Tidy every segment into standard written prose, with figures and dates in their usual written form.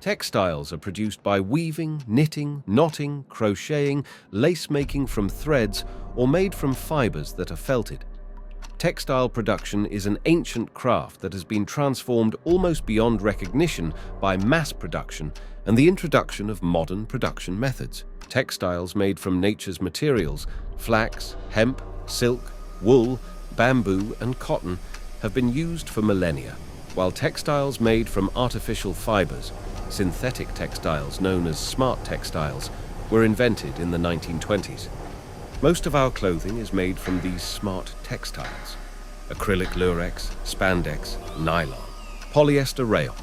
Textiles are produced by weaving, knitting, knotting, crocheting, lace-making from threads, or made from fibers that are felted. Textile production is an ancient craft that has been transformed almost beyond recognition by mass production and the introduction of modern production methods. Textiles made from nature's materials, flax, hemp, silk, wool, bamboo, and cotton, have been used for millennia, while textiles made from artificial fibers, synthetic textiles known as smart textiles, were invented in the 1920s. Most of our clothing is made from these smart textiles: acrylic lurex, spandex, nylon, polyester rayon.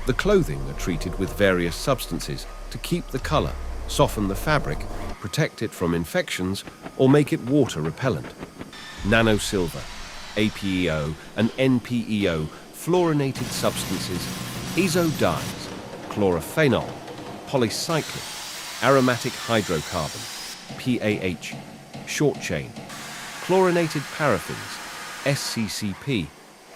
The clothing are treated with various substances to keep the color, soften the fabric, protect it from infections, or make it water repellent. Nanosilver, APEO, and NPEO, fluorinated substances, azo dyes, chlorophenol, polycyclic, aromatic hydrocarbon, PAH, short chain, chlorinated paraffins, SCCP,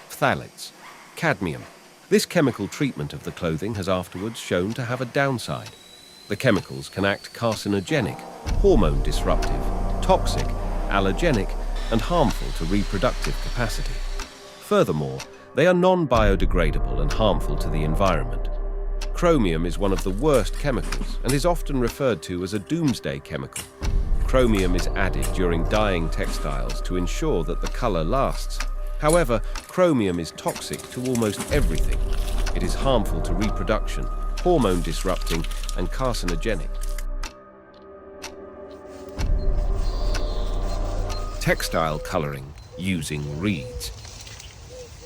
phthalates, cadmium. This chemical treatment of the clothing has afterwards shown to have a downside. The chemicals can act carcinogenic, hormone disruptive, toxic, allergenic, and harmful to reproductive capacity. Furthermore, they are non-biodegradable and harmful to the environment. Chromium is one of the worst chemicals and is often referred to as a doomsday chemical. Chromium is added during dyeing textiles to ensure that the color lasts. However, chromium is toxic to almost everything. It is harmful to reproduction, hormone disrupting, and carcinogenic. Textile coloring using reeds.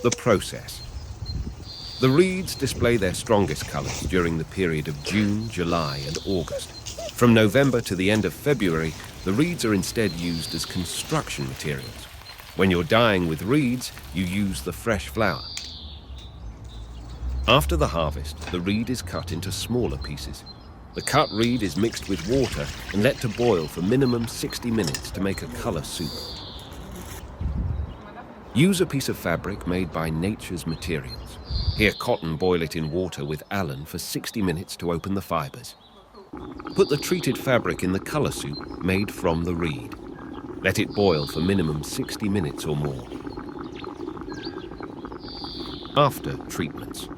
The process. The reeds display their strongest colors during the period of June, July, and August. From November to the end of February, the reeds are instead used as construction materials. When you're dyeing with reeds, you use the fresh flower. After the harvest, the reed is cut into smaller pieces. The cut reed is mixed with water and let to boil for minimum 60 minutes to make a color soup. Use a piece of fabric made by nature's materials. Here, cotton, boil it in water with alum for 60 minutes to open the fibers. Put the treated fabric in the color soup made from the reed. Let it boil for minimum 60 minutes or more. After treatments.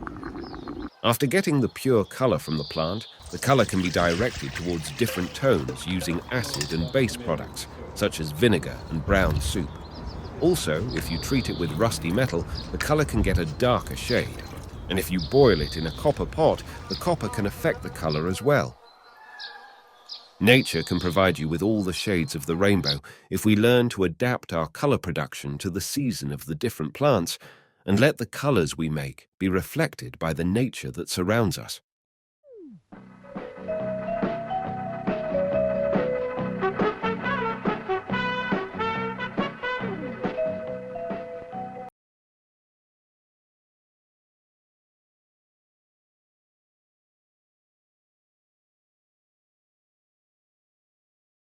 After getting the pure color from the plant, the color can be directed towards different tones using acid and base products, such as vinegar and brown soup. Also, if you treat it with rusty metal, the color can get a darker shade. And if you boil it in a copper pot, the copper can affect the color as well. Nature can provide you with all the shades of the rainbow if we learn to adapt our color production to the season of the different plants and let the colors we make be reflected by the nature that surrounds us.